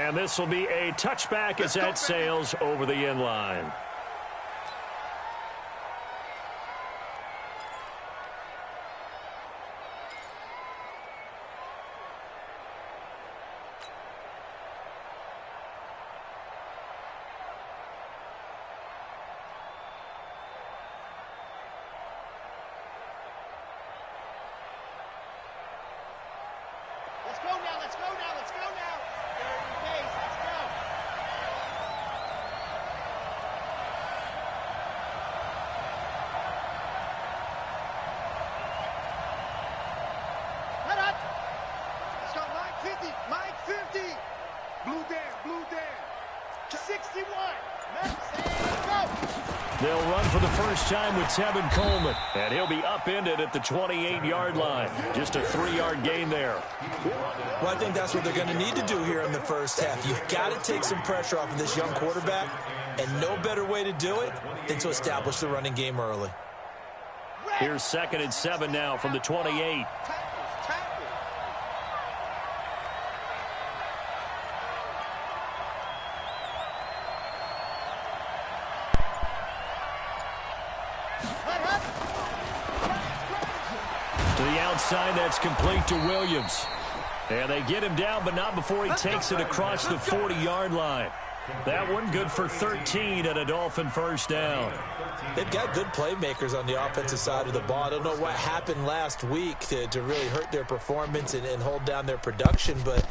And this will be a touchback as that sails over the end line. They'll run for the first time with Tevin Coleman, and he'll be upended at the 28-yard line. Just a 3-yard gain there. Well, I think that's what they're going to need to do here in the first half. You've got to take some pressure off of this young quarterback, and no better way to do it than to establish the running game early. Here's 2nd and 7 now from the 28. To the outside, that's complete to Williams. And they get him down, but not before he takes it across the 40-yard line. That one good for 13 and a Dolphin first down. They've got good playmakers on the offensive side of the ball. I don't know what happened last week to really hurt their performance and hold down their production, but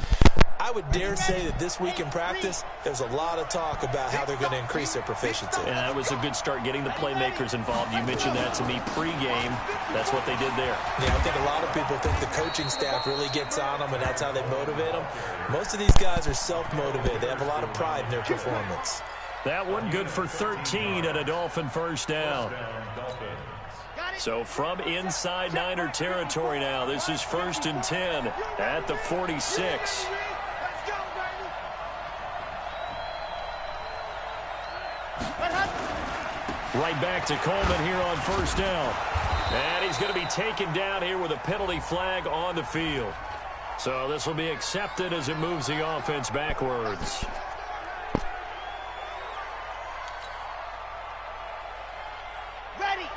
I would dare say that this week in practice, there's a lot of talk about how they're going to increase their proficiency. And that was a good start, getting the playmakers involved. You mentioned that to me pregame. That's what they did there. Yeah, I think a lot of people think the coaching staff really gets on them, and that's how they motivate them. Most of these guys are self-motivated. They have a lot of pride in their performance. That one good for 13 and a Dolphin first down. So from inside Niner territory now, this is 1st and 10 at the 46. Right back to Coleman here on first down. And he's going to be taken down here with a penalty flag on the field. So this will be accepted as it moves the offense backwards. Ready.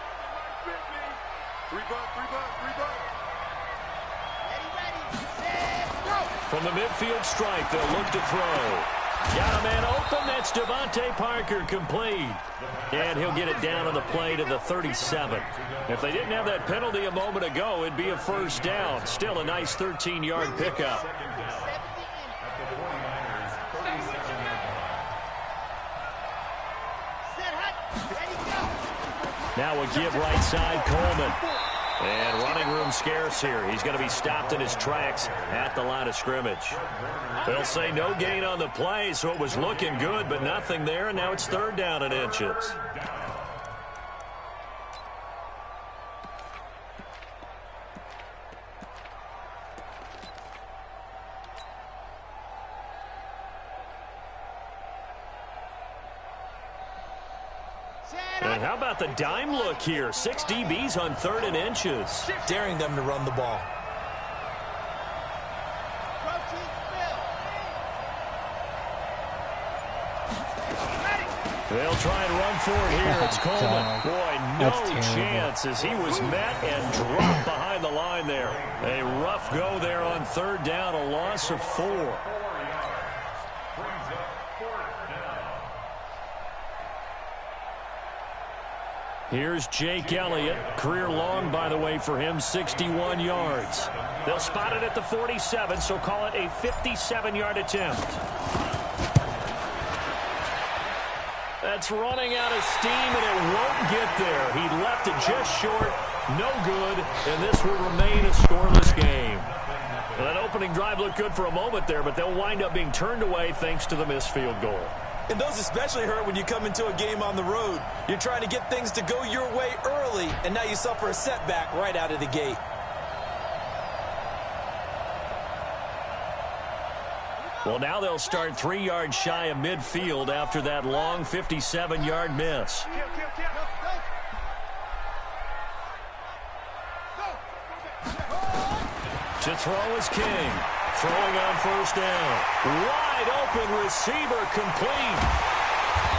From the midfield stripe, they'll look to throw. Got a man open. That's Devontae Parker, complete. And he'll get it down on the play to the 37. If they didn't have that penalty a moment ago, it'd be a first down. Still a nice 13-yard pickup. Now a give right side, Coleman. And running room scarce here. He's going to be stopped in his tracks at the line of scrimmage. They'll say no gain on the play, so it was looking good, but nothing there, and now it's 3rd down and inches. And how about the dime look here? 6 DBs on 3rd and inches. Daring them to run the ball. They'll try and run for it here. It's Coleman. Boy, no chance as he was met and dropped behind the line there. A rough go there on 3rd down, a loss of 4. Here's Jake Elliott. Career long, by the way, for him, 61 yards. They'll spot it at the 47, so call it a 57-yard attempt. That's running out of steam, and it won't get there. He left it just short. No good, and this will remain a scoreless game. Well, that opening drive looked good for a moment there, but they'll wind up being turned away thanks to the missed field goal. And those especially hurt when you come into a game on the road. You're trying to get things to go your way early, and now you suffer a setback right out of the gate. Well, now they'll start 3 yards shy of midfield after that long 57-yard miss. To throw is King. Throwing on first down. Wide open receiver complete.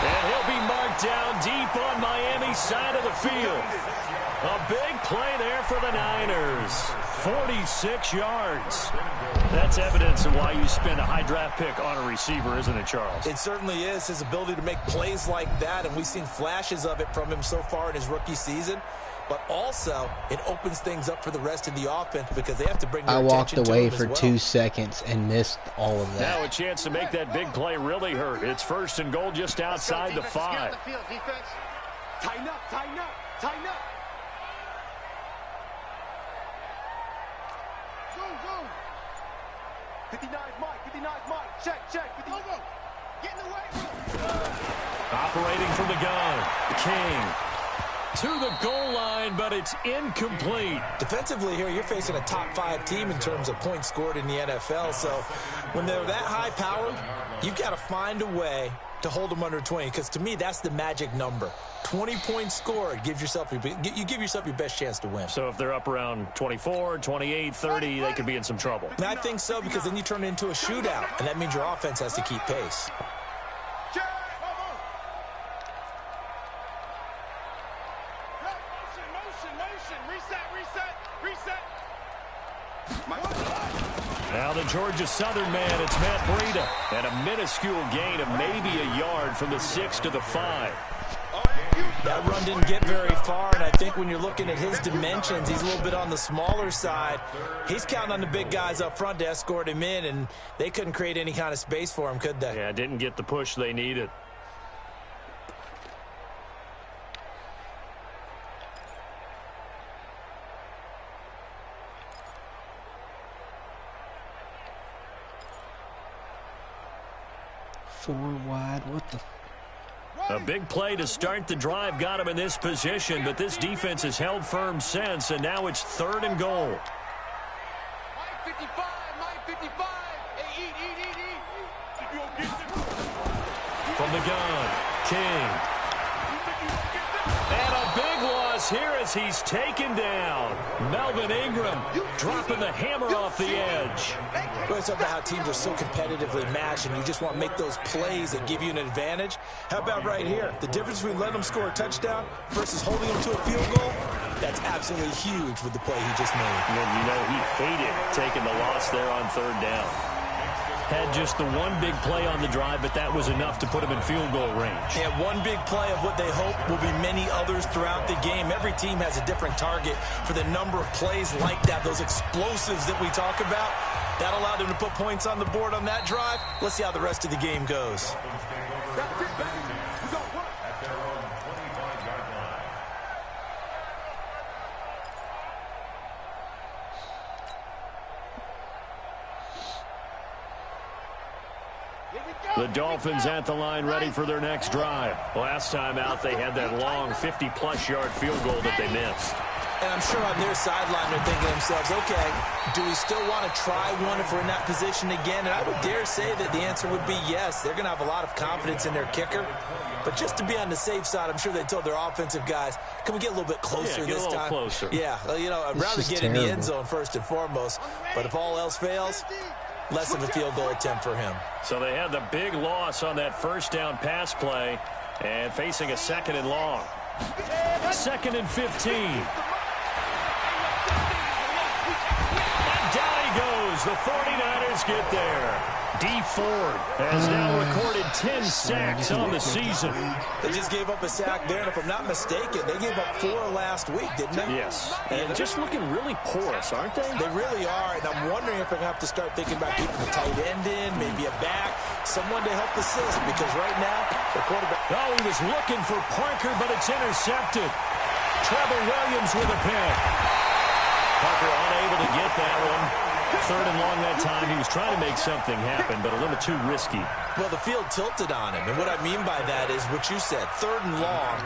And he'll be marked down deep on Miami's side of the field. A big play there for the Niners. 46 yards. That's evidence of why you spend a high draft pick on a receiver, isn't it, Charles? It certainly is. His ability to make plays like that, and we've seen flashes of it from him so far in his rookie season. But also, it opens things up for the rest of the offense because they have to bring their attention to him as well. I walked away for 2 seconds and missed all of that. Now a chance to make that big play really hurt. It's 1st and goal just outside the 5. Tighten up, tighten up, tighten up. Go, go. 59 Mike, check, 50. Go, go. Get in the way. Operating from the gun, King. To the goal line, but it's incomplete. Defensively here, you're facing a top 5 team in terms of points scored in the NFL. So when they're that high-powered, you've got to find a way to hold them under 20. Because to me, that's the magic number. 20 points scored. You give yourself your best chance to win. So if they're up around 24, 28, 30, they could be in some trouble. And I think so, because then you turn it into a shootout, and that means your offense has to keep pace. Now the Georgia Southern man, it's Matt Breida. And a minuscule gain of maybe a yard from the 6 to the 5. That run didn't get very far, and I think when you're looking at his dimensions, he's a little bit on the smaller side. He's counting on the big guys up front to escort him in, and they couldn't create any kind of space for him, could they? Yeah, didn't get the push they needed. Four wide, what the? A big play to start the drive got him in this position, but this defense has held firm since, and now it's 3rd and goal. Mike 55. Hey, eat. From the gun, King. And a big loss here as he's taken down. Melvin Ingram dropping the hammer off the edge. It's about how teams are so competitively matched, and you just want to make those plays that give you an advantage. How about right here? The difference between letting them score a touchdown versus holding them to a field goal, that's absolutely huge with the play he just made. And you know he hated taking the loss there on 3rd down. Had just the one big play on the drive, but that was enough to put him in field goal range. Yeah, one big play of what they hope will be many others throughout the game. Every team has a different target for the number of plays like that, those explosives that we talk about. That allowed them to put points on the board on that drive. Let's see how the rest of the game goes. The Dolphins at the line ready for their next drive. Last time out, they had that long 50-plus yard field goal that they missed. And I'm sure on their sideline they're thinking to themselves, okay, do we still want to try one if we're in that position again? And I would dare say that the answer would be yes. They're going to have a lot of confidence in their kicker. But just to be on the safe side, I'm sure they told their offensive guys, can we get a little bit closer this time? Closer. Yeah, you know, I'd rather get in the end zone first and foremost. But if all else fails, less of a field goal attempt for him. So they had the big loss on that 1st down pass play and facing a 2nd and long. 2nd and 15. And down he goes. The 49ers get there. Dee Ford has now recorded 10 sacks on the season. They just gave up a sack there, and if I'm not mistaken, they gave up 4 last week, didn't they? Yes. And just looking really porous, aren't they? They really are, and I'm wondering if they're going to have to start thinking about keeping a tight end in, maybe a back, someone to help assist, because right now, the quarterback... Oh, he was looking for Parker, but it's intercepted. Trevor Williams with a pick. Parker unable to get that one. 3rd and long that time. He was trying to make something happen, but a little too risky. Well, the field tilted on him, and what I mean by that is what you said. 3rd and long,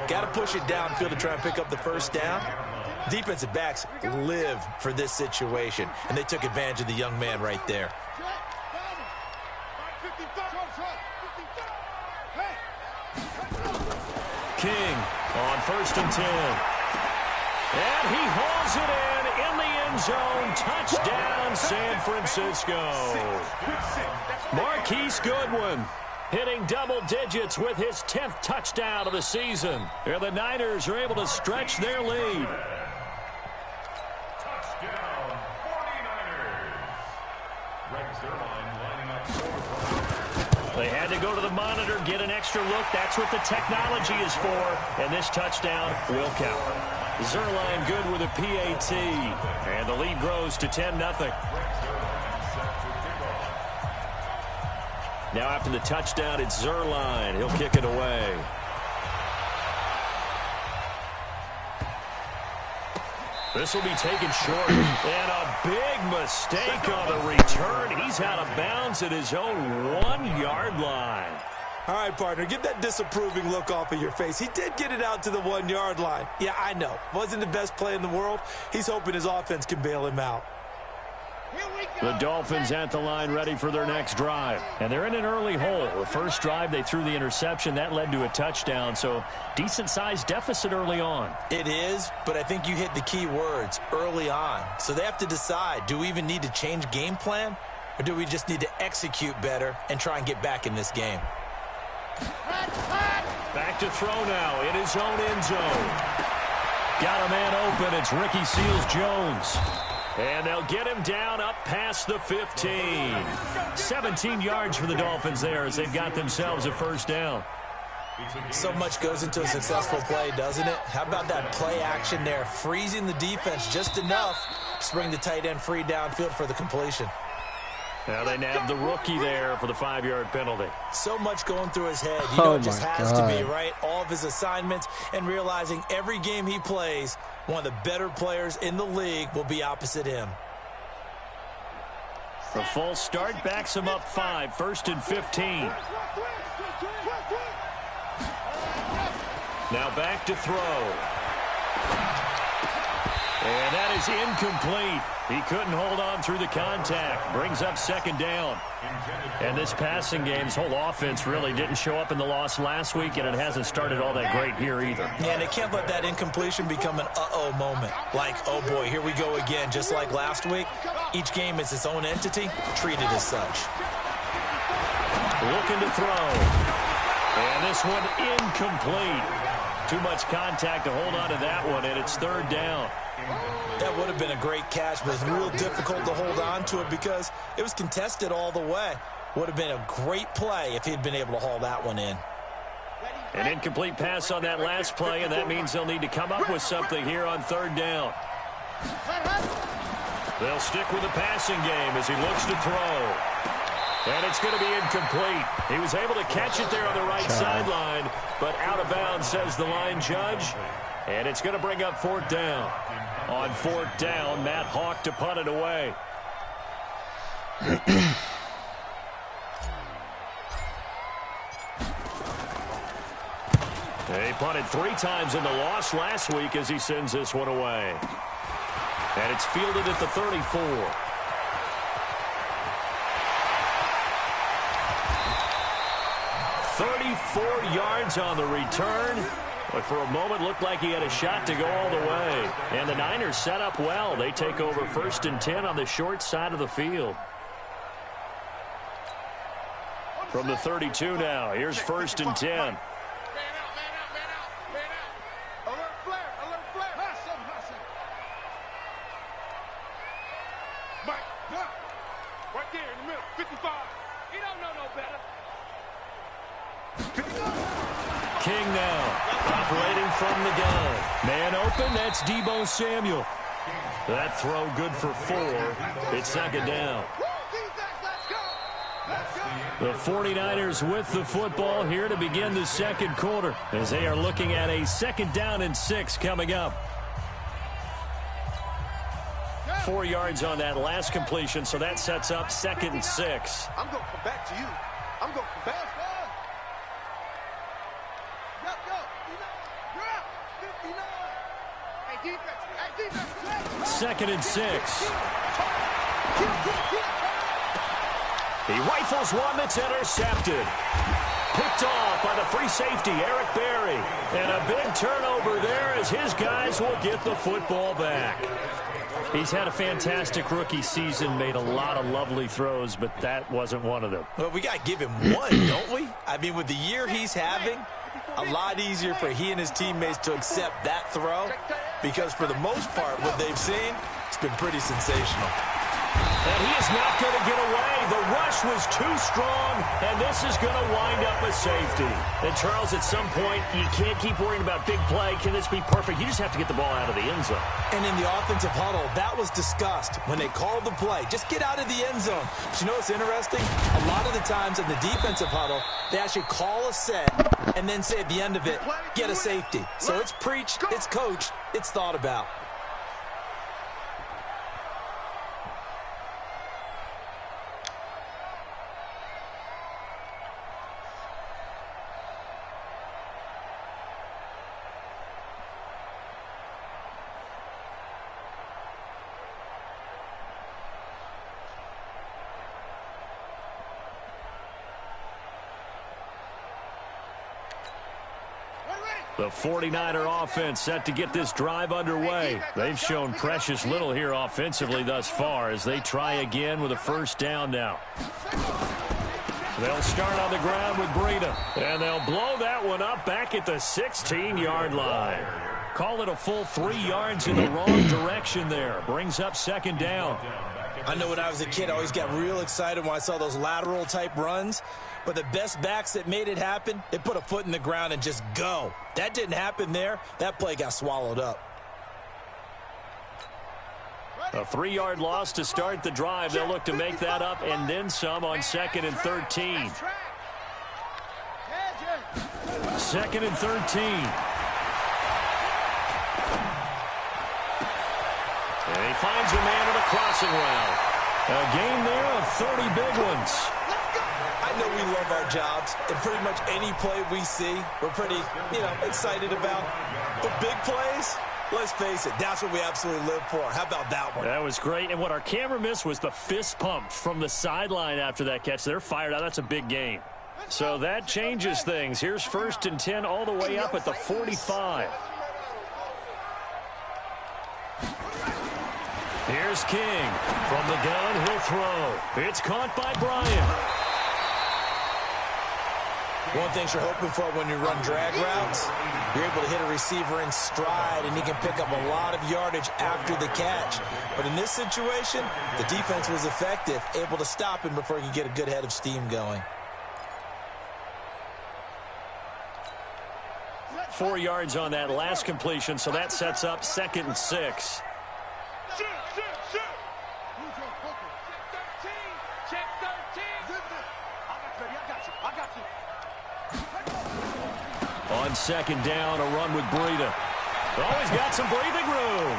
got to push it downfield to try and pick up the 1st down. Defensive backs live for this situation, and they took advantage of the young man right there. King on 1st and 10. And he hauls it in in the end zone. Touchdown, San Francisco. Marquise Goodwin hitting double digits with his 10th touchdown of the season. And the Niners are able to stretch their lead. Touchdown, 49ers. Rex Zerline lining up for. They had to go to the monitor, get an extra look. That's what the technology is for. And this touchdown will count. Zerline good with a PAT. And the lead grows to 10-0. Now after the touchdown, it's Zerline. He'll kick it away. This will be taken short. And a big mistake on the return. He's out of bounds at his own 1-yard line. All right, partner, get that disapproving look off of your face. He did get it out to the 1-yard line. Yeah, I know. Wasn't the best play in the world. He's hoping his offense can bail him out. The Dolphins at the line ready for their next drive. And they're in an early hole. The first drive, they threw the interception. That led to a touchdown. So decent-sized deficit early on. It is, but I think you hit the key words, early on. So they have to decide, do we even need to change game plan? Or do we just need to execute better and try and get back in this game? Back to throw now in his own end zone. Got a man open. It's Ricky Seals-Jones. And they'll get him down up past the 15. 17 yards for the Dolphins there as they've got themselves a first down. So much goes into a successful play, doesn't it? How about that play action there, freezing the defense just enough to bring the tight end free downfield for the completion. Now they nabbed the rookie there for the 5-yard penalty. So much going through his head. You know, it just has to be, right? All of his assignments and realizing every game he plays, one of the better players in the league will be opposite him. The full start backs him up 5, 1st and 15. Now back to throw. And that is incomplete. He couldn't hold on through the contact. Brings up 2nd down. And this passing game's whole offense really didn't show up in the loss last week, and it hasn't started all that great here either. Yeah, and they can't let that incompletion become an uh-oh moment. Like, oh boy, here we go again. Just like last week, each game is its own entity, treated as such. Looking to throw. And this one incomplete. Too much contact to hold on to that one, and it's 3rd down. That would have been a great catch, but it's real difficult to hold on to it because it was contested all the way. Would have been a great play if he'd been able to haul that one in. An incomplete pass on that last play, and that means they'll need to come up with something here on 3rd down. They'll stick with the passing game as he looks to throw. And it's going to be incomplete. He was able to catch it there on the right sideline, but out of bounds, says the line judge. And it's going to bring up 4th down. On 4th down, Matt Hawk to punt it away. They punted 3 times in the loss last week as he sends this one away. And it's fielded at the 34. Yards on the return, but for a moment looked like he had a shot to go all the way. And the Niners set up well. They take over 1st and 10 on the short side of the field. From the 32 now, here's 1st and 10. Right there in the middle, 55. He don't know no better. King now, operating from the gun. Man open, that's Deebo Samuel. That throw good for 4. It's 2nd down. The 49ers with the football here to begin the 2nd quarter as they are looking at a 2nd down and 6 coming up. 4 yards on that last completion, so that sets up 2nd and 6. I'm going to come back to you. I'm going to come back. Second and 6. He rifles one that's intercepted. Picked off by the free safety, Eric Berry. And a big turnover there as his guys will get the football back. He's had a fantastic rookie season, made a lot of lovely throws, but that wasn't one of them. Well, we got to give him one, don't we? I mean, with the year he's having, a lot easier for he and his teammates to accept that throw because for the most part, what they've seen, it's been pretty sensational. And he is not going to get away. The rush was too strong, and this is going to wind up a safety. And, Charles, at some point, you can't keep worrying about big play. Can this be perfect? You just have to get the ball out of the end zone. And in the offensive huddle, that was discussed when they called the play. Just get out of the end zone. But you know what's interesting? A lot of the times in the defensive huddle, they actually call a set and then say at the end of it, get a safety. So it's preached, it's coached, it's thought about. The 49er offense set to get this drive underway. They've shown precious little here offensively thus far as they try again with a first down now. They'll start on the ground with Breida, and they'll blow that one up back at the 16-yard line. Call it a full 3 yards in the wrong direction there. Brings up second down. I know when I was a kid, I always got real excited when I saw those lateral-type runs. But the best backs that made it happen, they put a foot in the ground and just go. That didn't happen there. That play got swallowed up. A 3-yard loss to start the drive. They'll look to make that up and then some on 2nd and 13. 2nd and 13. And he finds a man on a crossing route. A gain there of 30 big ones. I know we love our jobs, and pretty much any play we see, we're pretty, excited about. But big plays, let's face it, that's what we absolutely live for. How about that one? That was great, and what our camera missed was the fist pump from the sideline after that catch. They're fired out. That's a big gain. So that changes things. Here's 1st and 10 all the way up at the 45. Here's King. From the gun, he'll throw. It's caught by Bryant. One thing you're hoping for when you run drag routes, you're able to hit a receiver in stride, and he can pick up a lot of yardage after the catch. But in this situation, the defense was effective, able to stop him before he could get a good head of steam going. 4 yards on that last completion, so that sets up 2nd and 6. On 2nd down, a run with Breida. Always got some breathing room.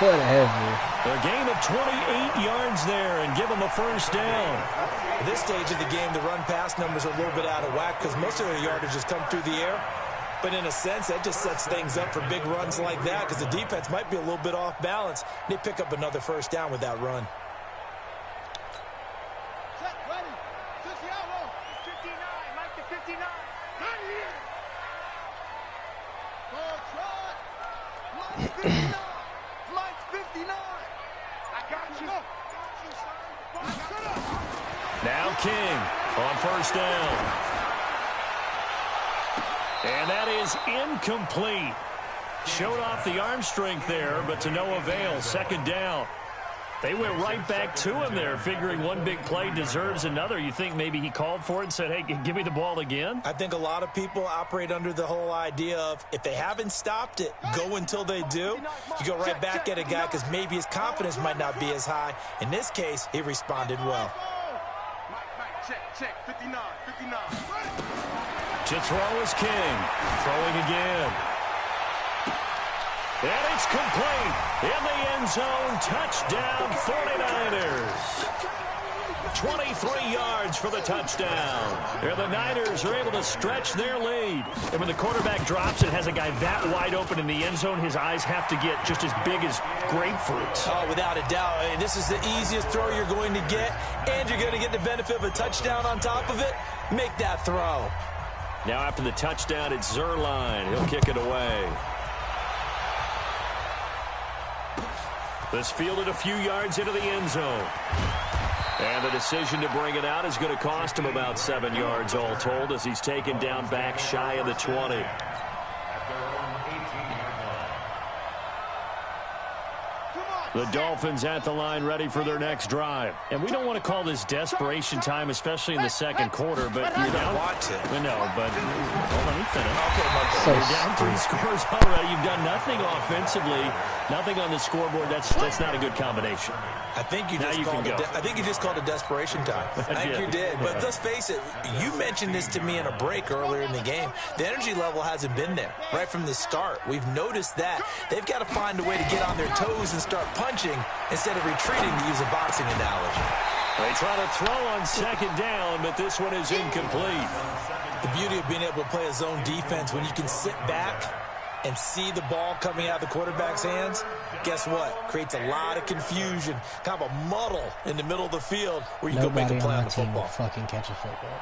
Whatever. A gain of 28 yards there and give them a first down. At this stage of the game, the run-pass numbers are a little bit out of whack because most of their yardage has come through the air. But in a sense, that just sets things up for big runs like that because the defense might be a little bit off balance. They pick up another first down with that run. Now King on first down. And that is incomplete. Showed off the arm strength there, but to no avail. 2nd down. They went right back to him there, figuring one big play deserves another. You think maybe he called for it and said, hey, give me the ball again? I think a lot of people operate under the whole idea of if they haven't stopped it, go until they do. You go right back at a guy because maybe his confidence might not be as high. In this case, he responded well. Check, 59. To throw is King. Throwing again. And it's complete. In the end zone, touchdown 49ers. 23 yards for the touchdown. And the Niners are able to stretch their lead. And when the quarterback drops and has a guy that wide open in the end zone, his eyes have to get just as big as grapefruits. Oh, without a doubt. This is the easiest throw you're going to get, and you're going to get the benefit of a touchdown on top of it. Make that throw. Now after the touchdown, it's Zerline. He'll kick it away. This fielded a few yards into the end zone. And the decision to bring it out is going to cost him about 7 yards all told as he's taken down back shy of the 20. The Dolphins at the line ready for their next drive. And we don't want to call this desperation time, especially in the second quarter, but you're down. No, but let me finish. You're down 3 scores already. You've done nothing offensively, nothing on the scoreboard. That's not a good combination. I think you just called it desperation time. I think you did. But let's face it, you mentioned this to me in a break earlier in the game. The energy level hasn't been there right from the start. We've noticed that. They've got to find a way to get on their toes and start punching instead of retreating, to use a boxing analogy. They try to throw on second down, but this one is incomplete. The beauty of being able to play a zone defense when you can sit back and see the ball coming out of the quarterback's hands, guess what? Creates a lot of confusion, kind of a muddle in the middle of the field where you go make a play on the football. Fucking catch a football.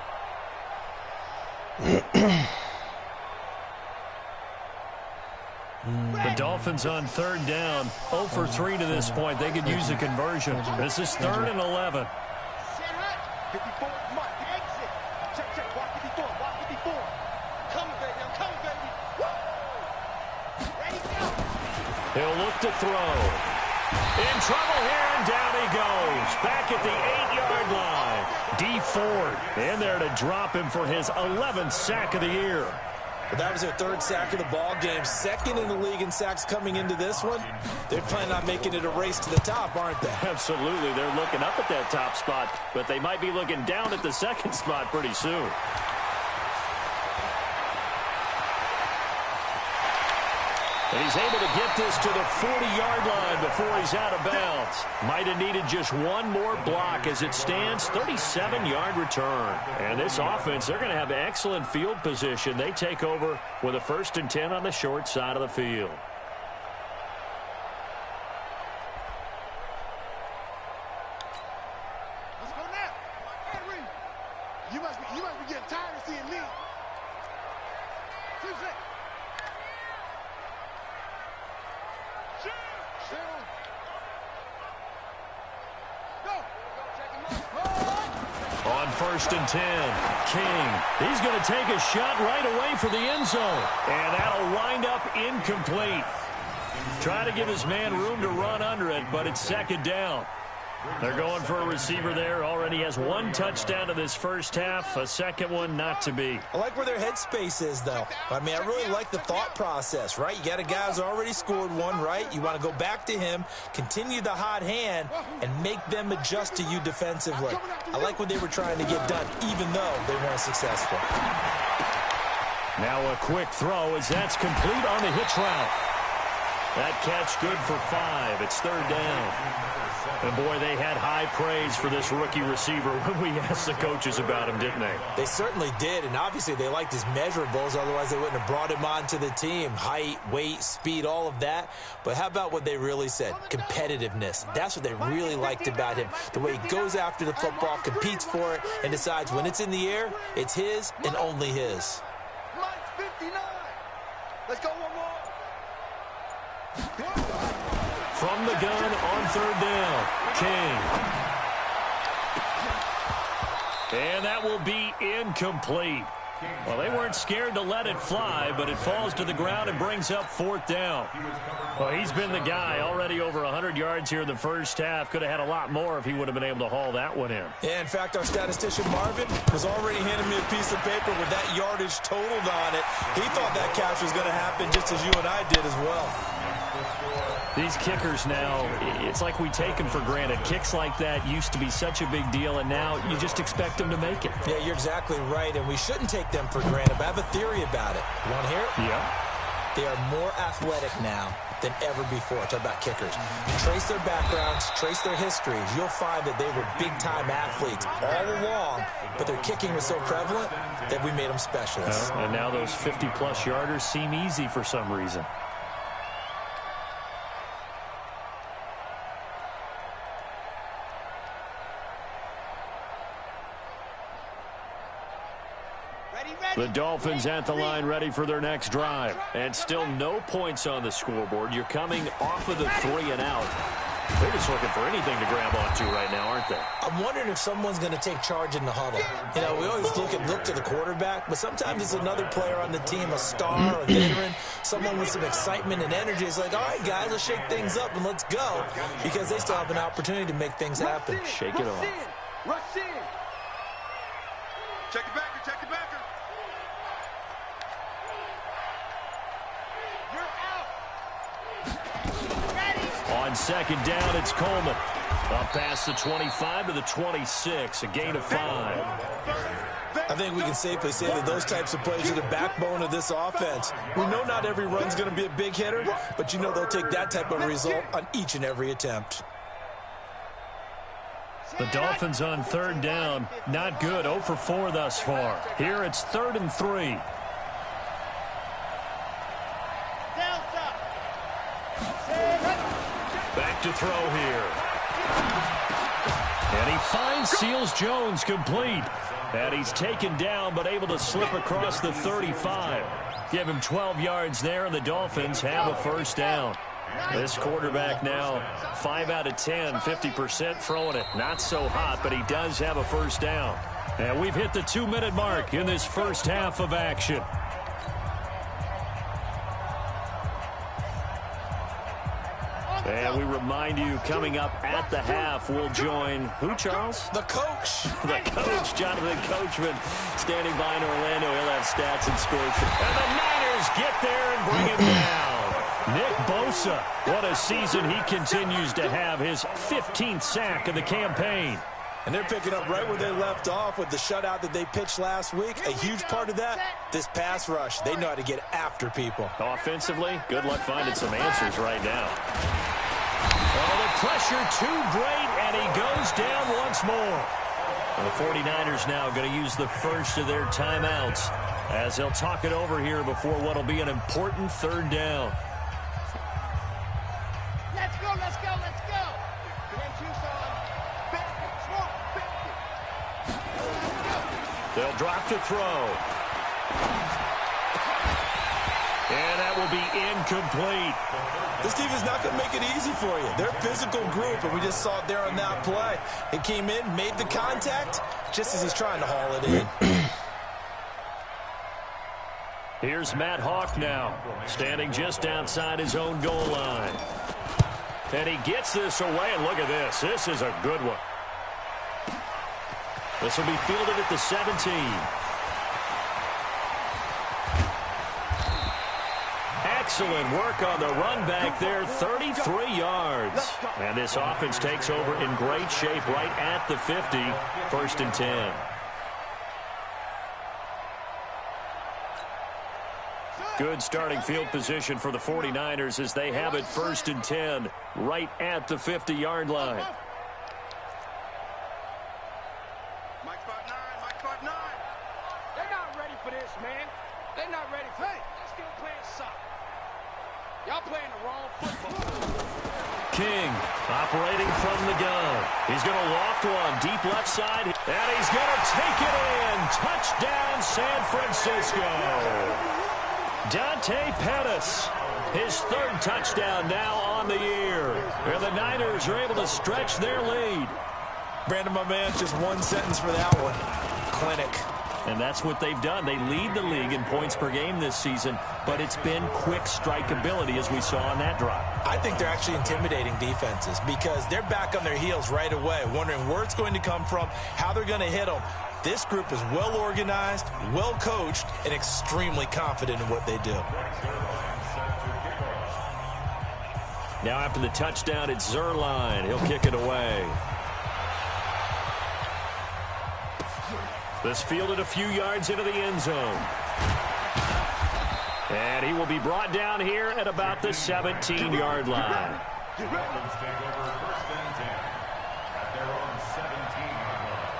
The Dolphins on third down, 0 for 3 to this point. They could use a conversion. This is 3rd and 11. 54, Mike, exit. Check, block 54, block 54. Come, baby, I'm coming, baby. Woo! Ready, go. He'll look to throw. In trouble here, and down he goes. Back at the 8-yard line. D Ford in there to drop him for his 11th sack of the year. But that was their 3rd sack of the ball game. 2nd in the league in sacks coming into this one. They're planning on making it a race to the top, aren't they? Absolutely. They're looking up at that top spot, but they might be looking down at the 2nd spot pretty soon. And he's able to get this to the 40-yard line before he's out of bounds. Might have needed just one more block. As it stands, 37-yard return. And this offense, they're going to have excellent field position. They take over with a 1st and 10 on the short side of the field. Let's go now. Henry, you must be getting tired of seeing me. 2 seconds. On 1st and 10, King. He's going to take a shot right away for the end zone. And that'll wind up incomplete. Try to give his man room to run under it, but it's 2nd down. They're going for a receiver there. Already has 1 touchdown in this first half. A 2nd one not to be. I like where their headspace is, though. I mean, I really like the thought process, right? You got a guy who's already scored 1, right? You want to go back to him, continue the hot hand, and make them adjust to you defensively. I like what they were trying to get done, even though they weren't successful. Now a quick throw as that's complete on the hitch route. That catch good for 5. It's 3rd down. And, boy, they had high praise for this rookie receiver when we asked the coaches about him, didn't they? They certainly did, and obviously they liked his measurables. Otherwise, they wouldn't have brought him onto the team. Height, weight, speed, all of that. But how about what they really said? Competitiveness. That's what they really liked about him. The way he goes after the football, competes for it, and decides when it's in the air, it's his and only his. Mike's 59. Let's go one more. From the gun on 3rd down, King. And that will be incomplete. Well, they weren't scared to let it fly, but it falls to the ground and brings up 4th down. Well, he's been the guy. Already over 100 yards here in the first half. Could have had a lot more if he would have been able to haul that one in. Yeah, in fact, our statistician Marvin was already handing me a piece of paper with that yardage totaled on it. He thought that catch was going to happen just as you and I did as well. These kickers now, it's like we take them for granted. Kicks like that used to be such a big deal, and now you just expect them to make it. Yeah, you're exactly right, and we shouldn't take them for granted, but I have a theory about it. You want to hear it? Yeah. They are more athletic now than ever before. Talk about kickers. Trace their backgrounds, trace their histories. You'll find that they were big-time athletes all along, but their kicking was so prevalent that we made them specialists. And now those 50-plus yarders seem easy for some reason. The Dolphins at the line ready for their next drive. And still no points on the scoreboard. You're coming off of the 3 and out. They're just looking for anything to grab onto right now, aren't they? I'm wondering if someone's going to take charge in the huddle. You know, we always look to the quarterback, but sometimes it's another player on the team, a star, a veteran, someone with some excitement and energy. It's like, all right, guys, let's shake things up and let's go, because they still have an opportunity to make things happen. Shake it off. Rush in. Check it backer, check it backer. On second down, it's Coleman. Up past the 25 to the 26, a gain of 5. I think we can safely say that those types of plays are the backbone of this offense. We know not every run's going to be a big hitter, but you know they'll take that type of result on each and every attempt. The Dolphins on third down, not good, 0 for 4 thus far. Here it's 3rd and 3. Back to throw here. And he finds Seals Jones complete. And he's taken down but able to slip across the 35. Give him 12 yards there, and the Dolphins have a first down. This quarterback now 5 out of 10, 50% throwing it. Not so hot, but he does have a first down. And we've hit the 2-minute mark in this first half of action. And we remind you, coming up at the half, we'll join who, Charles? The coach. The coach, Jonathan Coachman, standing by in Orlando. He'll have stats and scores. And the Niners get there and bring him down. Nick Bosa, what a season he continues to have, his 15th sack of the campaign. And they're picking up right where they left off with the shutout that they pitched last week. A huge part of that, this pass rush. They know how to get after people. Offensively, good luck finding some answers right now. Oh, the pressure too great, and he goes down once more. And the 49ers now going to use the first of their timeouts as they'll talk it over here before what will be an important third down. Let's go, let's go, let's go. They'll drop to throw. And that will be incomplete. This team is not going to make it easy for you. They're a physical group, and we just saw it there on that play. It came in, made the contact, just as he's trying to haul it in. Here's Matt Hawk now, standing just outside his own goal line. And he gets this away, and look at this. This is a good one. This will be fielded at the 17. Excellent work on the run back there, 33 yards. And this offense takes over in great shape right at the 50, 1st and 10. Good starting field position for the 49ers as they have it 1st and 10 right at the 50-yard line. Mike spot 9, Mike spot 9. They're not ready for this, man. They're not ready for it. They're still playing soccer. Y'all playing the wrong football. King operating from the gun. He's going to loft one deep left side, and he's going to take it in. Touchdown, San Francisco. Dante Pettis, his 3rd touchdown now on the year. And the Niners are able to stretch their lead. Brandon, my man, just one sentence for that one. Clinic. And that's what they've done. They lead the league in points per game this season, but it's been quick strikeability as we saw on that drive. I think they're actually intimidating defenses because they're back on their heels right away, wondering where it's going to come from, how they're going to hit them. This group is well organized, well coached, and extremely confident in what they do. Now after the touchdown, it's Zerline. He'll kick it away. This fielded a few yards into the end zone. And he will be brought down here at about the 17-yard line. Dolphins take over 1st and 10 at their own 17-yard line.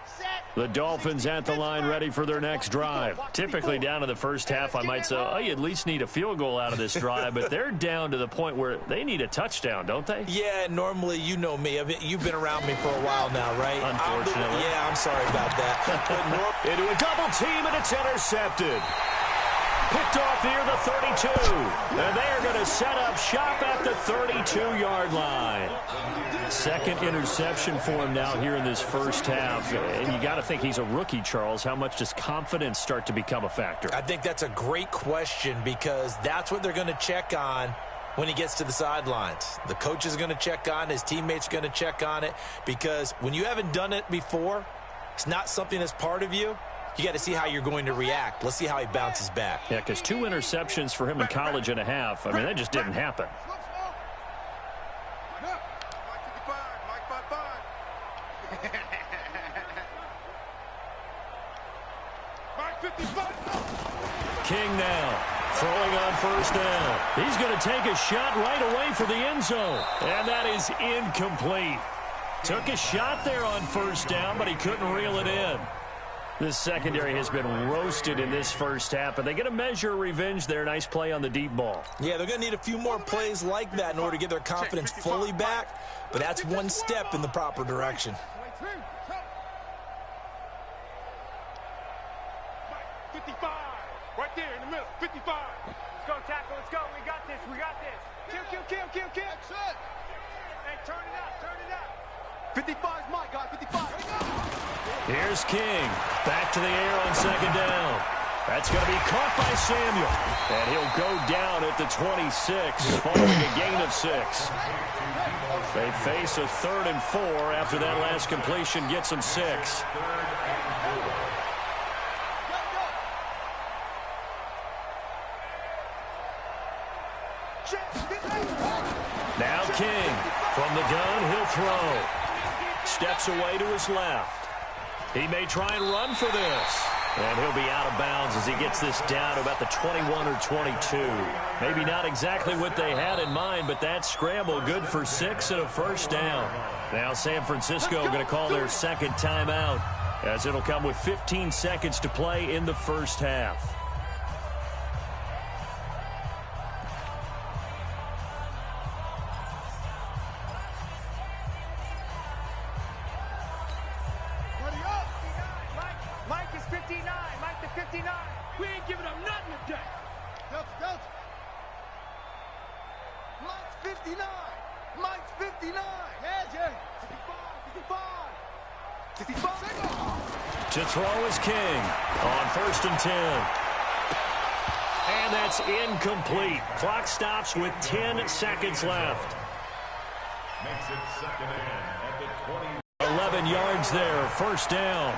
Set. The Dolphins at the line ready for their next drive. Typically down to the first half, I might say, oh, you at least need a field goal out of this drive, but they're down to the point where they need a touchdown, don't they? Yeah, normally, you know me. I mean, you've been around me for a while now, right? Unfortunately. I'm sorry about that. Into a double team, and it's intercepted. Picked off near the 32. And they are going to set up shop at the 32-yard line. Second interception for him now here in this first half. And you got to think he's a rookie, Charles. How much does confidence start to become a factor? I think that's a great question because that's what they're going to check on when he gets to the sidelines. The coach is going to check on it. His teammates are going to check on it because when you haven't done it before, it's not something that's part of you. You got to see how you're going to react. Let's see how he bounces back. Yeah, because 2 interceptions for him in college and a half. I mean, that just didn't happen. King now throwing on first down. He's going to take a shot right away for the end zone. And that is incomplete. Took a shot there on first down, but he couldn't reel it in. This secondary has been roasted in this first half, but they get a measure of revenge there. Nice play on the deep ball. Yeah, they're going to need a few more plays like that in order to get their confidence fully back, but that's one step in the proper direction. 55, right there in the middle, 55. Let's go, tackle, let's go. We got this, we got this. Kill. That's it. Hey, turn it out. 55's my guy, 55. Here's King. Back to the air on second down. That's going to be caught by Samuel. And he'll go down at the 26, following a gain of 6. They face a 3rd and 4 after that last completion gets them 6. Now King. From the gun, he'll throw. Steps away to his left. He may try and run for this. And he'll be out of bounds as he gets this down to about the 21 or 22. Maybe not exactly what they had in mind, but that scramble good for 6 and a first down. Now San Francisco going to call their second timeout as it'll come with 15 seconds to play in the first half. To throw is King on 1st and 10. And that's incomplete. Clock stops with 10 seconds left. Makes it 2nd and at the 20. 11 yards there, first down.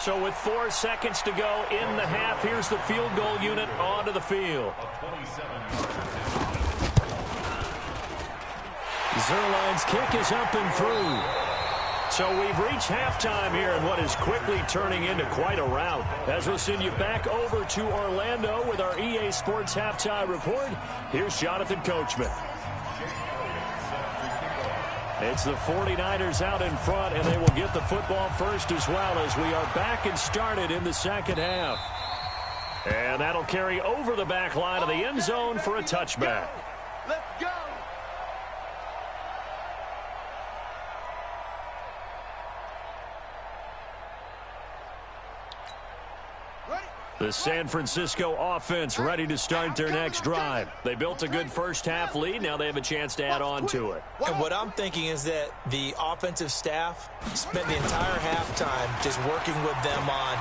So with 4 seconds to go in the half, here's the field goal unit onto the field. Zerline's kick is up and through. So we've reached halftime here in what is quickly turning into quite a rout. As we'll send you back over to Orlando with our EA Sports Halftime Report, here's Jonathan Coachman. It's the 49ers out in front, and they will get the football first as well as we are back and started in the second half. And that'll carry over the back line of the end zone for a touchback. Let's go. The San Francisco offense ready to start their next drive. They built a good first half lead. Now they have a chance to add on to it. And what I'm thinking is that the offensive staff spent the entire halftime just working with them on,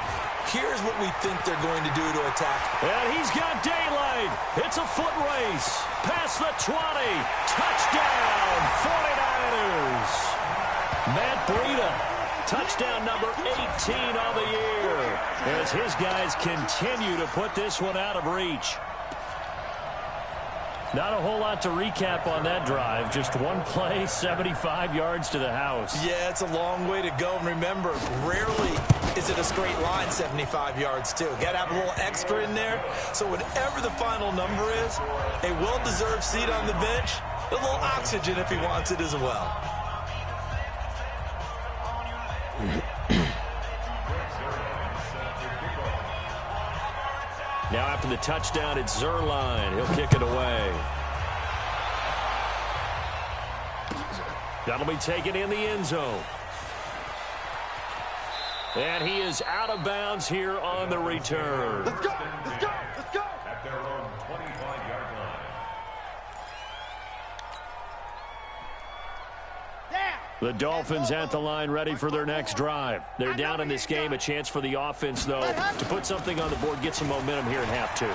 here's what we think they're going to do to attack. And he's got daylight. It's a foot race. Past the 20. Touchdown, 49ers. Matt Breida. Touchdown number 18 on the year as his guys continue to put this one out of reach. Not a whole lot to recap on that drive. Just one play, 75 yards to the house. Yeah, it's a long way to go. And remember, rarely is it a straight line 75 yards, too. Got to have a little extra in there. So whatever the final number is, a well-deserved seat on the bench, a little oxygen if he wants it as well. Now after the touchdown, it's Zerline. He'll kick it away. That'll be taken in the end zone. And he is out of bounds here on the return. Let's go! Let's go! Let's go! At their own 25-yard line. The Dolphins at the line ready for their next drive. They're down in this game. A chance for the offense, though, to put something on the board, get some momentum here in half two.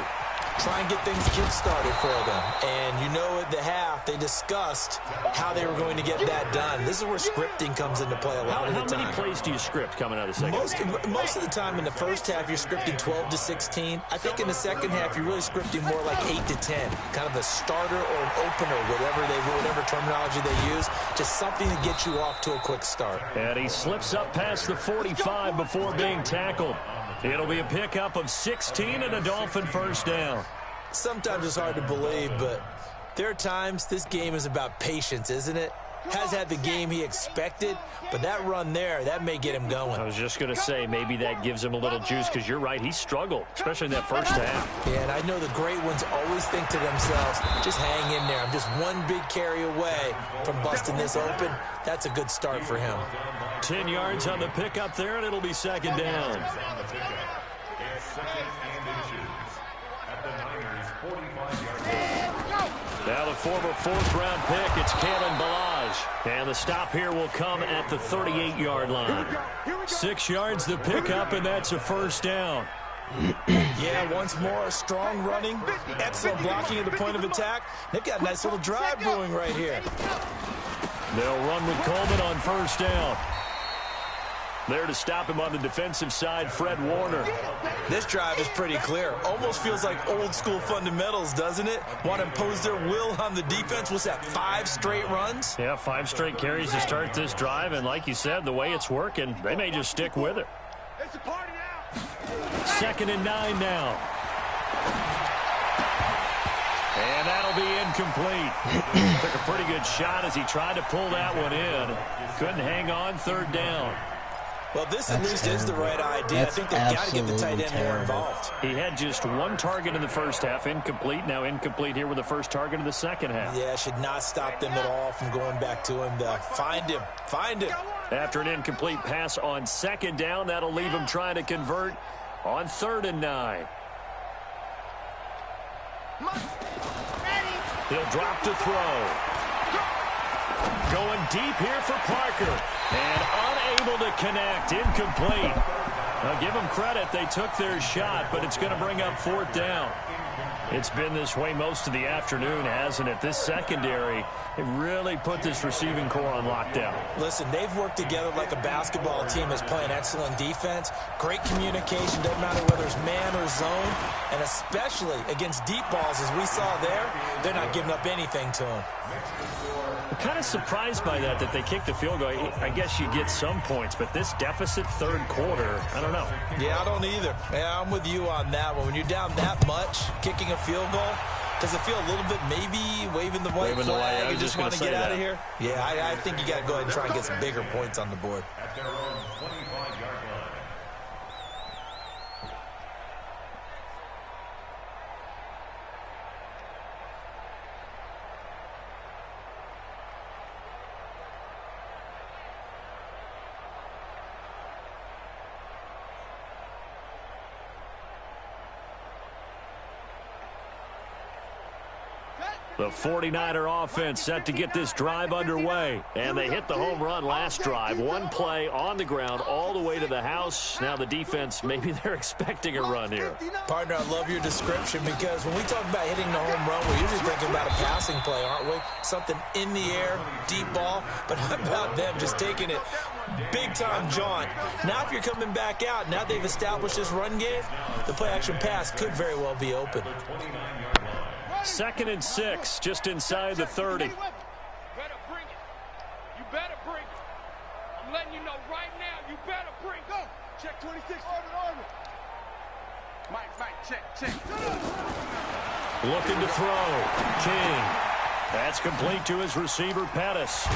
Try and get things kick-started for them. And you know at the half, they discussed how they were going to get that done. This is where scripting comes into play a lot of the time. How many plays do you script coming out of the second? Most of the time in the first half, you're scripting 12 to 16. I think in the second half, you're really scripting more like 8 to 10. Kind of a starter or an opener, whatever terminology they use. Just something to get you off to a quick start. And he slips up past the 45 before being tackled. It'll be a pickup of 16 and a Dolphin first down. Sometimes it's hard to believe, but there are times this game is about patience, isn't it? Has had the game he expected, but that run there, that may get him going. I was just going to say, maybe that gives him a little juice, because you're right, he struggled, especially in that first half. Yeah, and I know the great ones always think to themselves, just hang in there. I'm just one big carry away from busting this open. That's a good start for him. 10 yards on the pickup there, and it'll be second down. It's second and inches. At the Niners' 45-yard line. Now the former fourth-round pick, it's Kalen Ballage. And the stop here will come at the 38-yard line. 6 yards the pickup, and that's a first down. Yeah, once more, strong running, excellent blocking at the point of attack. They've got a nice little drive brewing right here. They'll run with Coleman on first down. There to stop him on the defensive side, Fred Warner. This drive is pretty clear. Almost feels like old school fundamentals, doesn't it? Want to impose their will on the defense. What's that, 5 straight runs? Yeah, 5 straight carries to start this drive, and like you said, the way it's working, they may just stick with it. It's a party now. 2nd and 9 now. And that'll be incomplete. Took a pretty good shot as he tried to pull that one in. Couldn't hang on, 3rd down. Well, this at least is the right idea. I think they've got to get the tight end more involved. He had just 1 target in the first half, incomplete. Now incomplete here with the first target of the second half. Yeah, should not stop them at all from going back to him. Find him. Find him. After an incomplete pass on 2nd down, that'll leave him trying to convert on 3rd and 9. He'll drop to throw. Going deep here for Parker. And unable to connect. Incomplete. Now give them credit. They took their shot, but it's going to bring up 4th down. It's been this way most of the afternoon, hasn't it? This secondary, they really put this receiving core on lockdown. Listen, they've worked together like a basketball team that's playing excellent defense. Great communication, doesn't matter whether it's man or zone. And especially against deep balls, as we saw there, they're not giving up anything to them. I'm kind of surprised by that they kicked the field goal. I guess you get some points, but this deficit 3rd quarter, I don't know. Yeah, I don't either. Yeah, I'm with you on that one. When you're down that much, kicking a field goal, does it feel a little bit maybe waving the white flag? You just want to get out of here? Yeah, I think you got to go ahead and try and get some bigger points on the board. At their own 25-yard line. The 49er offense set to get this drive underway. And they hit the home run last drive. 1 play on the ground all the way to the house. Now the defense, maybe they're expecting a run here. Partner, I love your description because when we talk about hitting the home run, we're usually thinking about a passing play, aren't we? Something in the air, deep ball. But how about them just taking it big-time jaunt? Now if you're coming back out, now they've established this run game, the play-action pass could very well be open. 2nd and 6, just inside the 30. You better bring it. You better bring it. I'm letting you know right now, you better bring it. Go. Check 26. Order. Mike, check. Looking to throw. King. That's complete to his receiver, Pettis.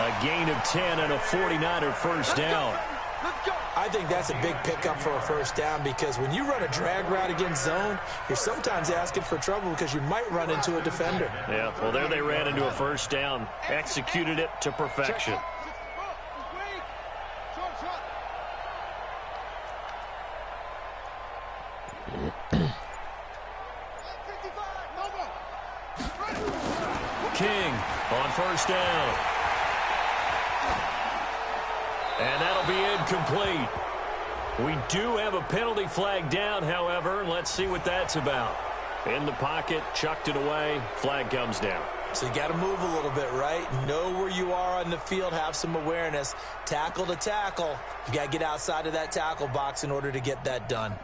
A gain of 10 and a 49er first down. Let's go. I I think that's a big pickup for a first down because when you run a drag route against zone, you're sometimes asking for trouble because you might run into a defender. Yeah, well, there they ran into a first down, executed it to perfection. King on first down. And that'll be incomplete. We do have a penalty flag down, however. Let's see what that's about. In the pocket, chucked it away, flag comes down. So you got to move a little bit, right? Know where you are on the field, have some awareness. Tackle to tackle. You got to get outside of that tackle box in order to get that done.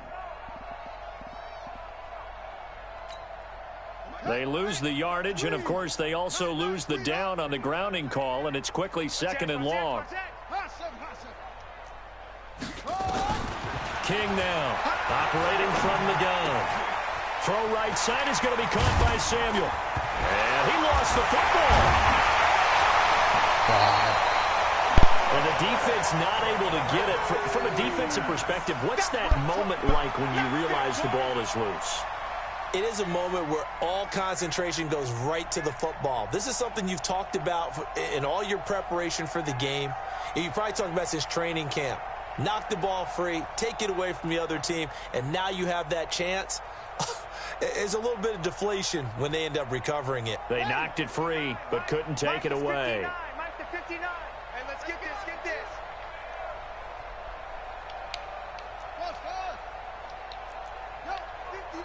They lose the yardage, and, of course, they also lose the down on the grounding call, and it's quickly second and long. King now, operating from the gun. Throw right side is going to be caught by Samuel. And he lost the football. And the defense not able to get it. From a defensive perspective, what's that moment like when you realize the ball is loose? It is a moment where all concentration goes right to the football. This is something you've talked about in all your preparation for the game. You probably talked about since training camp. Knock the ball free, take it away from the other team, and now you have that chance. There's a little bit of deflation when they end up recovering it. They knocked it free, but couldn't take it away. Mike to 59. Hey, let's get this, get this. Yo, 59.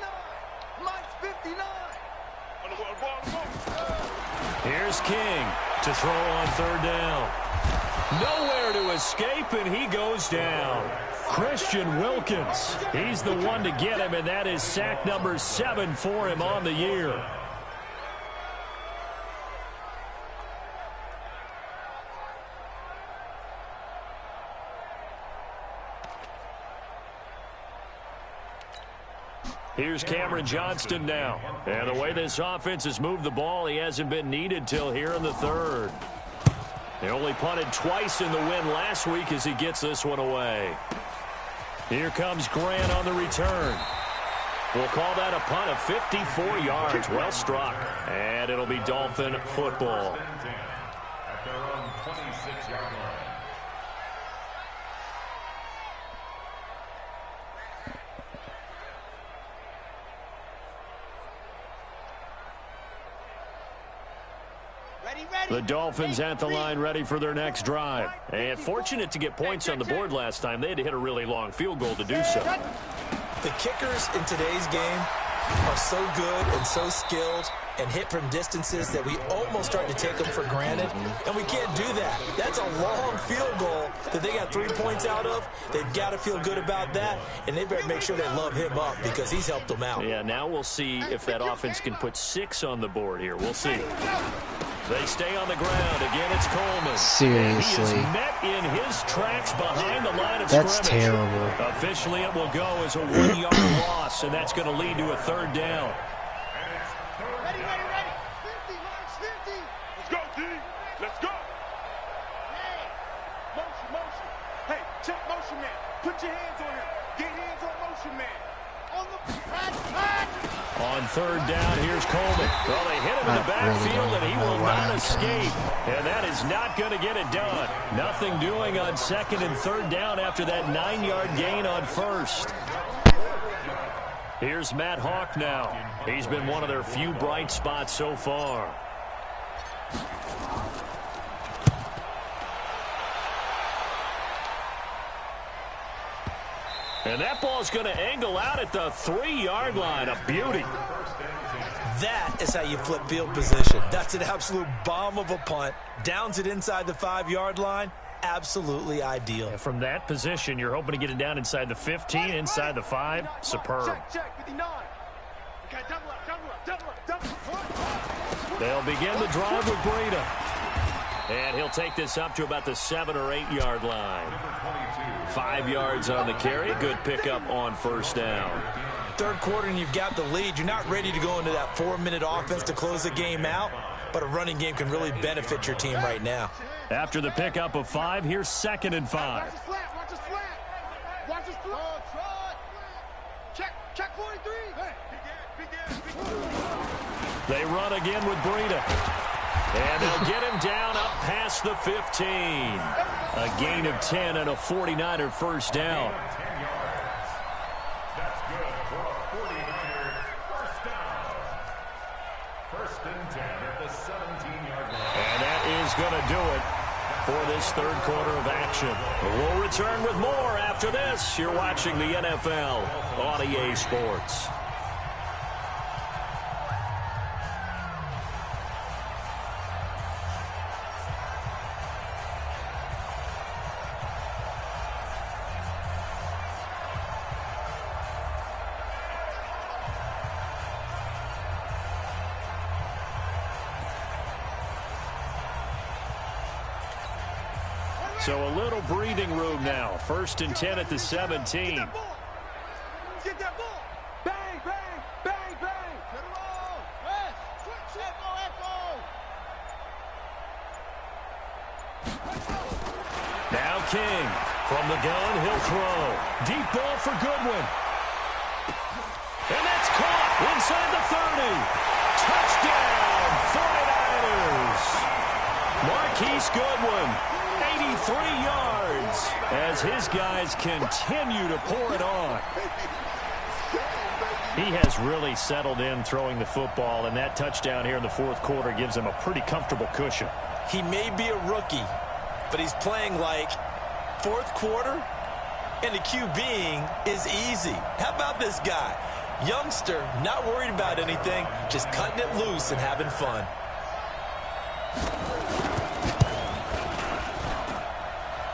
Mike's 59. Here's King to throw on third down. Nowhere to escape, and he goes down. Christian Wilkins, he's the one to get him, and that is sack number 7 for him on the year. Here's Cameron Johnston now. And the way this offense has moved the ball, he hasn't been needed till here in the third. They only punted twice in the win last week as he gets this one away. Here comes Grant on the return. We'll call that a punt of 54 yards. Well struck. And it'll be Dolphin football. At their own 26-yard line. The Dolphins at the line ready for their next drive. And fortunate to get points on the board last time. They had to hit a really long field goal to do so. The kickers in today's game are so good and so skilled and hit from distances that we almost start to take them for granted, and we can't do that. That's a long field goal that they got 3 points out of. They've got to feel good about that, and they better make sure they love him up because he's helped them out. Yeah, now we'll see if that offense can put 6 on the board here. We'll see. They stay on the ground. Again, it's Coleman. Seriously. And he is met in his tracks behind the line of That's scrimmage. terrible. Officially, it will go as a 1-yard loss, and that's going to lead to a third down. Ready, ready, ready. 50, Mike's 50. Let's go, D. Let's go. Hey, motion, motion. Hey, check motion man. Put your hands on him. Get hands on motion man. On the pass. On third down, here's Coleman. Well, they hit him in the backfield, and he will not escape. And that is not going to get it done. Nothing doing on second and third down after that 9-yard gain on first. Here's Matt Hawk now. He's been one of their few bright spots so far. And that ball's going to angle out at the 3-yard line. A beauty. That is how you flip field position. That's an absolute bomb of a punt. Downs it inside the 5-yard line. Absolutely ideal. And from that position, you're hoping to get it down inside the 15, inside the 5. Superb. Check, 59. Okay, double up. They'll begin the drive with Breida. And he'll take this up to about the 7 or 8-yard line. 5 yards on the carry. Good pickup on first down. Third quarter and you've got the lead. You're not ready to go into that 4-minute offense to close the game out, but a running game can really benefit your team right now. After the pickup of 5, here's 2nd and 5. Watch the slant. Check 43. They run again with Breida. And they'll get him down up past the 15. A gain of 10 and a 49er first down. That's good for a 49er first down. First and 10 at the 17-yard line. And that is going to do it for this third quarter of action. We'll return with more after this. You're watching the NFL on EA Sports. So a little breathing room now. First and 10 at the 17. Get that ball. Bang, bang, bang, bang. Get it all. Now King from the gun. He'll throw. Deep ball for Goodwin. And that's caught inside the 30. Touchdown, 49ers. Marquise Goodwin. 83 yards as his guys continue to pour it on. He has really settled in throwing the football, and that touchdown here in the fourth quarter gives him a pretty comfortable cushion. He may be a rookie, but he's playing like fourth quarter, and the QBing is easy. How about this guy? Youngster, not worried about anything, just cutting it loose and having fun.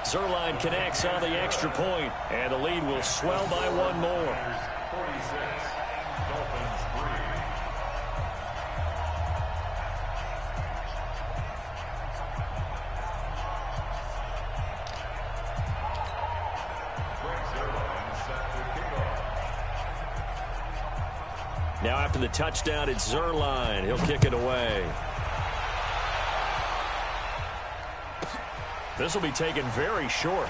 Zerline connects on the extra point, and the lead will swell by one more. 46, Dolphins 3. Now after the touchdown, it's Zerline. He'll kick it away. This will be taken very short.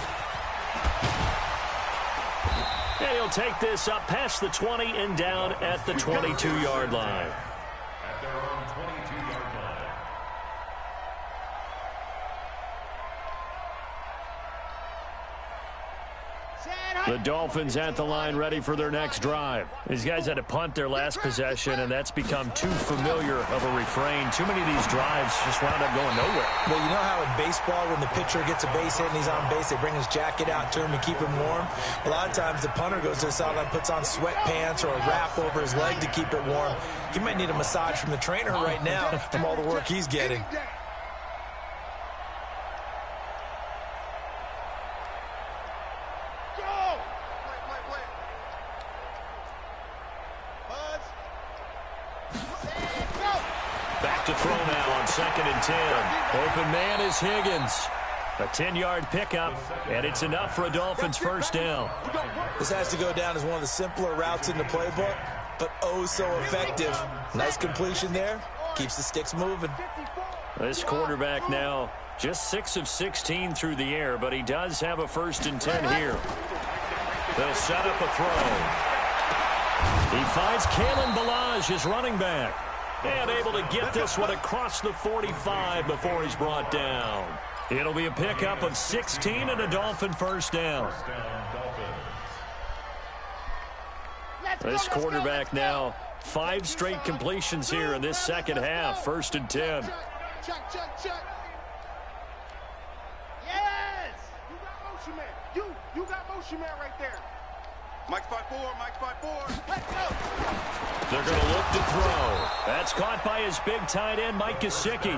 And he'll take this up past the 20 and down at the 22-yard line. At their own 22-yard line. The Dolphins at the line ready for their next drive. These guys had to punt their last possession, and that's become too familiar of a refrain. Too many of these drives just wound up going nowhere. Well, you know how in baseball, when the pitcher gets a base hit and he's on base, they bring his jacket out to him to keep him warm? A lot of times the punter goes to the sideline, puts on sweatpants or a wrap over his leg to keep it warm. He might need a massage from the trainer right now from all the work he's getting. Back to throw now on 2nd and 10. Open man is Higgins. A 10-yard pickup, and it's enough for a Dolphins first down. This has to go down as one of the simpler routes in the playbook, but oh so effective. Nice completion there. Keeps the sticks moving. This quarterback now just 6 of 16 through the air, but he does have a 1st and 10 here. They'll set up a throw. He finds Kalen Ballage, his running back, and able to get this one across the 45 before he's brought down. It'll be a pickup of 16 and a Dolphin first down. This quarterback now 5 straight completions here in this second half. 1st and 10. Check. Yes! You got motion man. You got motion man right there. Mike's 5'4", Mike's 5'4". Let's go. They're going to look to throw. That's caught by his big tight end, Mike Gesicki.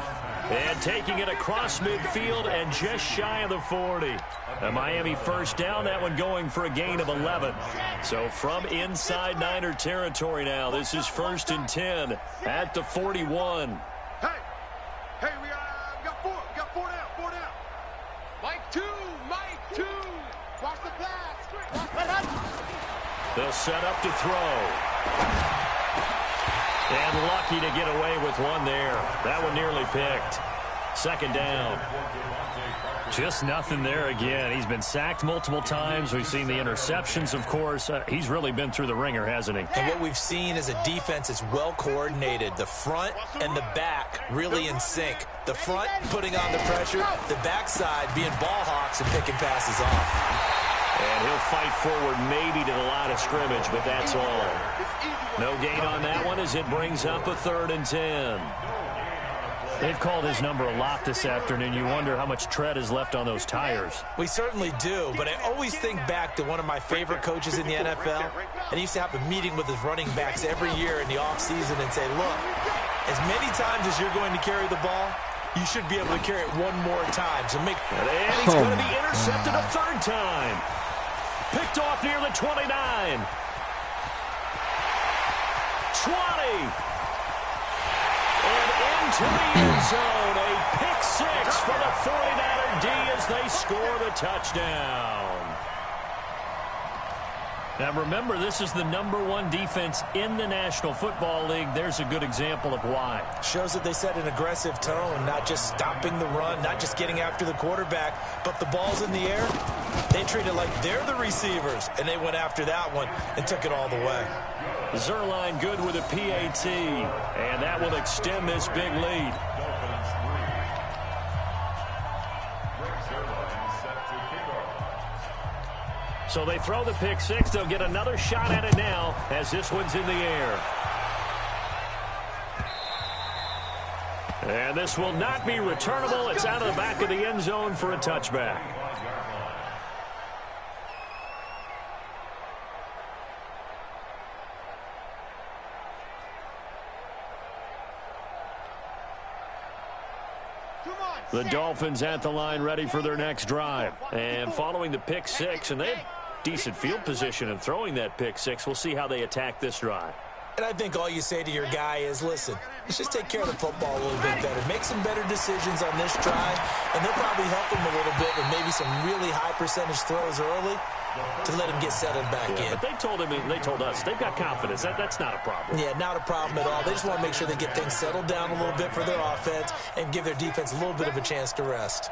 And taking it across midfield and just shy of the 40. A Miami first down, that one going for a gain of 11. So from inside Niner territory now, this is 1st and 10 at the 41. Hey, we got 4. We got 4 down. Mike 2. Watch the pass. They'll set up to throw. And lucky to get away with one there. That one nearly picked. Second down. Just nothing there again. He's been sacked multiple times. We've seen the interceptions, of course. He's really been through the ringer, hasn't he? And what we've seen is a defense is well coordinated. The front and the back really in sync. The front putting on the pressure, the backside being ball hawks and picking passes off. And he'll fight forward maybe to the line of scrimmage, but that's all. No gain on that one as it brings up a 3rd and 10. They've called his number a lot this afternoon. You wonder how much tread is left on those tires. We certainly do, but I always think back to one of my favorite coaches in the NFL, and he used to have a meeting with his running backs every year in the offseason and say, look, as many times as you're going to carry the ball, you should be able to carry it one more time. So and he's going to be intercepted a 3rd time. Picked off near the 29. 20. And into the end zone. A pick 6 for the 49er D as they score the touchdown. Now remember, this is the #1 defense in the National Football League. There's a good example of why. Shows that they set an aggressive tone, not just stopping the run, not just getting after the quarterback, but the ball's in the air. They treat it like they're the receivers, and they went after that one and took it all the way. Zerline good with a PAT, and that will extend this big lead. So they throw the pick 6. They'll get another shot at it now as this one's in the air. And this will not be returnable. It's out of the back of the end zone for a touchback. The Dolphins at the line ready for their next drive. And following the pick 6, and they have decent field position in throwing that pick 6. We'll see how they attack this drive. And I think all you say to your guy is, listen, let's just take care of the football a little bit better. Make some better decisions on this drive, and they'll probably help him a little bit with maybe some really high percentage throws early to let him get settled back in. But they told him, they told us, they've got confidence. That's not a problem. Yeah, not a problem at all. They just want to make sure they get things settled down a little bit for their offense and give their defense a little bit of a chance to rest.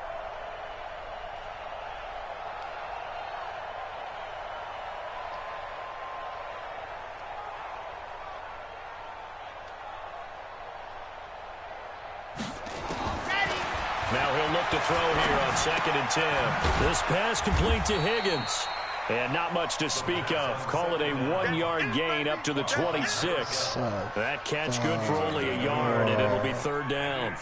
Now he'll look to throw here on 2nd and 10. This pass complete to Higgins. And not much to speak of. Call it a 1-yard gain up to the 26. That catch good for only a yard, and it'll be 3rd down.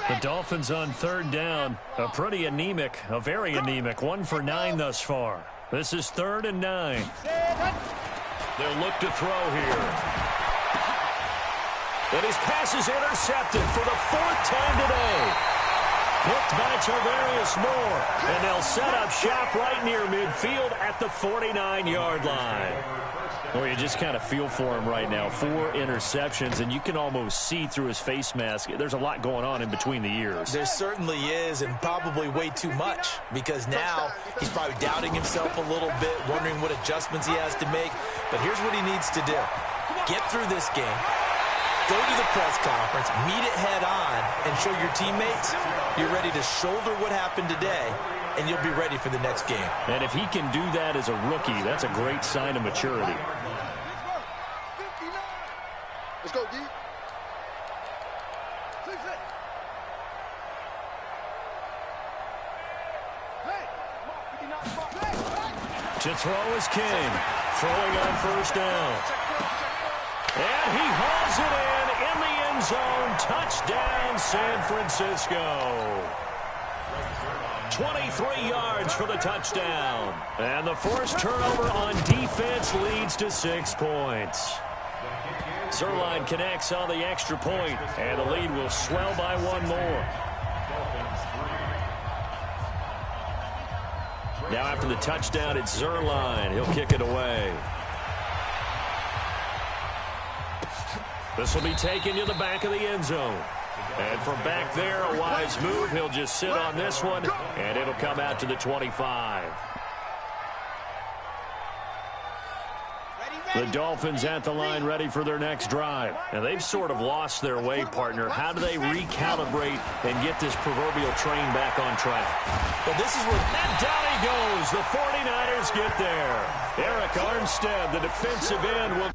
The Dolphins on 3rd down. A pretty anemic, a very anemic. 1 for 9 thus far. This is 3rd and 9. They'll look to throw here. And his pass is intercepted for the 4th time today. Picked by Tarvarius Moore. And they'll set up shop right near midfield at the 49-yard line. Well, you just kind of feel for him right now. 4 interceptions, and you can almost see through his face mask. There's a lot going on in between the ears. There certainly is, and probably way too much, because now he's probably doubting himself a little bit, wondering what adjustments he has to make. But here's what he needs to do. Get through this game. Go to the press conference, meet it head on, and show your teammates you're ready to shoulder what happened today, and you'll be ready for the next game. And if he can do that as a rookie, that's a great sign of maturity. Let's go, D. To throw is King. Throwing on 1st down. And he hauls it in the end zone. Touchdown, San Francisco. 23 yards for the touchdown. And the forced turnover on defense leads to 6 points. Zerline connects on the extra point, and the lead will swell by 1 more. Now after the touchdown, it's Zerline. He'll kick it away. This will be taken to the back of the end zone. And from back there, a wise move. He'll just sit on this one, and it'll come out to the 25. The Dolphins at the line ready for their next drive. And they've sort of lost their way, partner. How do they recalibrate and get this proverbial train back on track? Well, this is where... And down he goes. The 49ers get there. Eric Armstead, the defensive end, will...